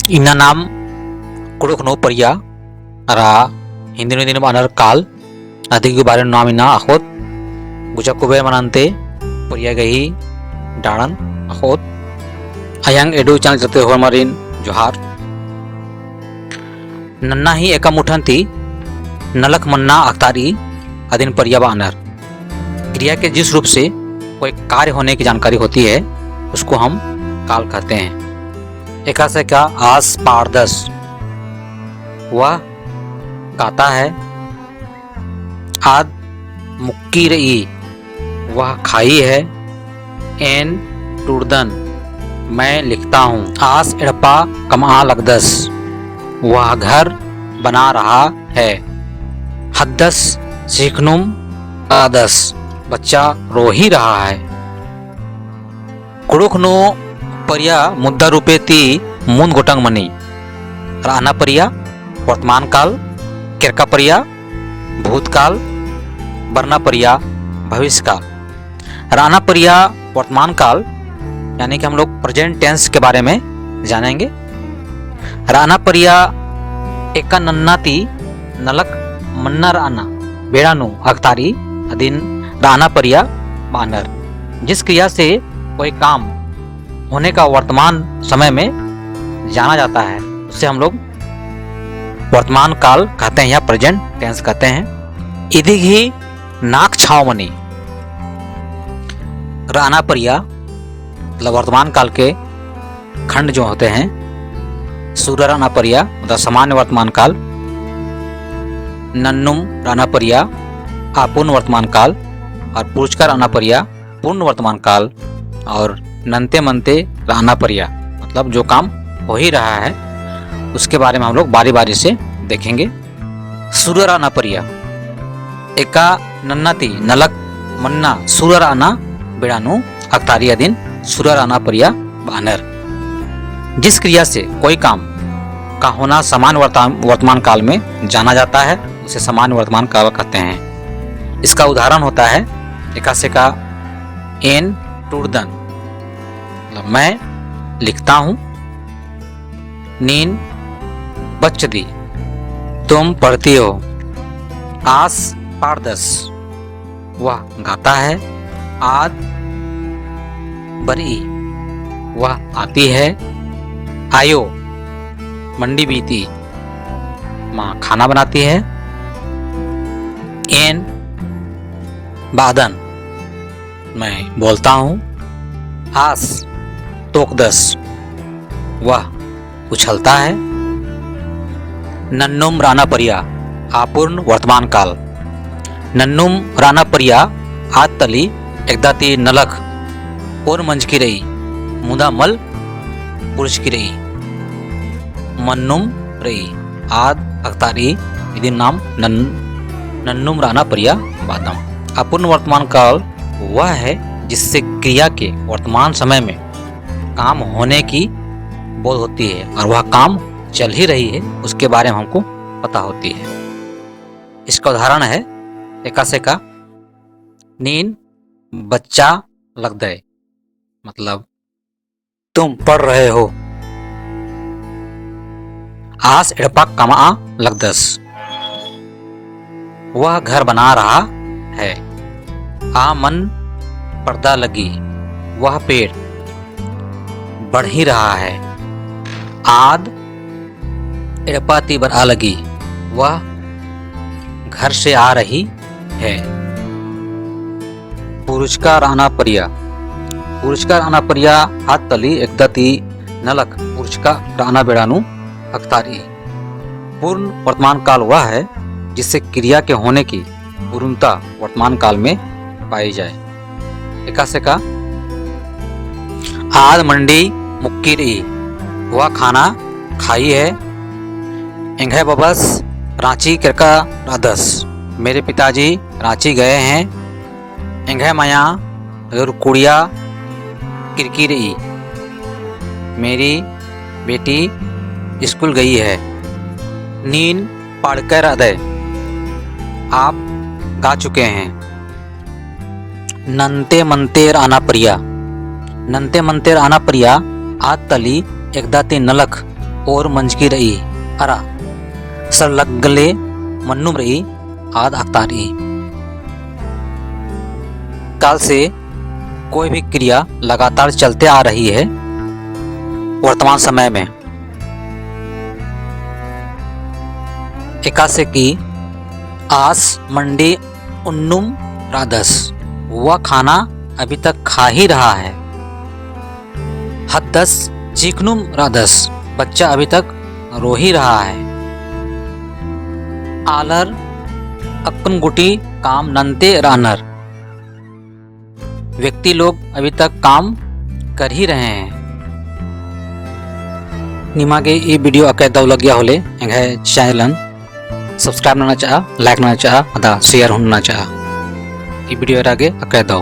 Ina nam kuruk no Priya ra hindi no din banar kal adik gu bare nam ina akhot guja kube manante Priya gahi daran akhot ayang edu chang jate hormarin johar नन्ना ही एका मुठंती नलक मन्ना अख्तारी अधीन परिया बानर। क्रिया के जिस रूप से कोई कार्य होने की जानकारी होती है उसको हम काल कहते हैं। एका से क्या आस पारदस वह गाता है। आद मुक्की रई वह खाई है। एन टूरदन मैं लिखता हूँ। आस एड़पा कमा लगदस वह घर बना रहा है। हद्दस सीखनुम आदस बच्चा रो ही रहा है। कुड़ुखनो परिया मुद्दा रूपे ती मून गोटंग मनी राना परिया वर्तमान काल, किरका परिया भूतकाल, बरना परिया भविष्य काल। राना परिया वर्तमान काल यानी कि हम लोग प्रेजेंट टेंस के बारे में जानेंगे। राना परिया एका नन्नाती नलक मन्ना राना बेड़ानु अख्तारी अधीन राना परिया बानर। जिस क्रिया से कोई काम होने का वर्तमान समय में जाना जाता है उससे हम लोग वर्तमान काल कहते हैं या प्रेजेंट टेंस कहते हैं। इदिग ही नाक छाव मनी राना परिया मतलब वर्तमान काल के खंड जो होते हैं। सूर्य राना परिया मतलब सामान्य वर्तमान काल, नन्नुम राना परिया अपूर्ण वर्तमान काल और पुरुषका राना परिया पूर्ण वर्तमान काल और नंते मनते राना परिया मतलब जो काम हो ही रहा है उसके बारे में हम लोग बारी बारी से देखेंगे। सूर्य राना परिया एका नन्नाती नलक मन्ना सूर्य राना बेड़ानु अख्तारी अधीन सूर्य राना परिया बानर। जिस क्रिया से कोई काम का होना समान वर्तमान काल में जाना जाता है उसे समान वर्तमान काल कहते हैं। इसका उदाहरण होता है एकासे का एन टूरदन मतलब मैं लिखता हूँ। नीन बच्चदी तुम पढ़ती हो। आस पारदस वह गाता है। आद बरी वह आती है। आयो मंडी बीती माँ खाना बनाती है। एन बादन मैं बोलता हूँ। आस तोकदस वह उछलता है। नन्नुम राना परिया अपूर्ण वर्तमान काल। नन्नुम राना परिया आद तली एकदाती नलक और मंज की रही मुदा मल पुरुष की रही। मन्नुम रही आद अख्तारी इधर नाम नन्नुम राना परिया बादम। अपूर्ण वर्तमान काल वह है जिससे क्रिया के वर्तमान समय में काम होने की बोध होती है और वह काम चल ही रही है उसके बारे में हमको पता होती है। इसका उदाहरण है एकासे का नीन बच्चा लग दे मतलब तुम पढ़ रहे हो। आस एड़पा कमा लगदस वह घर बना रहा है। आ मन पर्दा लगी वह पेड़ बढ़ ही रहा है। आद एड़पाती बरा लगी वह घर से आ रही है। पुरुषका राना परिया पुरुषका राना परिया हाथ तली एकदाती नलक पुरुषका राना बेड़ानु अख्तारी। पूर्ण वर्तमान काल वह है जिससे क्रिया के होने की पूर्णता वर्तमान काल में पाई जाए। एकासे का आद मंडी मुक्की रही वह खाना खाई है। एंघे बबस रांची किरका राधस मेरे पिताजी रांची गए हैं। एंघे माया और कुड़िया किरकी रही मेरी बेटी स्कूल गई है। नीन पढ़कर अदय आप गा चुके हैं। नंते मंतेर आना प्रिया नंते मंतेर आना प्रिया आत तली एकदा ते नलक और मंजकी रही अरा सरलगले मन्नुम रही आद अख्तारी। काल से कोई भी क्रिया लगातार चलते आ रही है वर्तमान समय में। एकासे की आस मंडी उन्नुम राधस, वह खाना अभी तक खा ही रहा है। हद्दस चीकनुम राधस, बच्चा अभी तक रो ही रहा है। आलर अक्कनगुटी काम नंते रानर, व्यक्ति लोग अभी तक काम कर ही रहे हैं। निमागे ये वीडियो अके दौलगिया होले एंगे चैनल सब्सक्राइब ना चाह, लाइक ना चाह, अदा शेयर होना चाह। ये वीडियो आगे अके दो।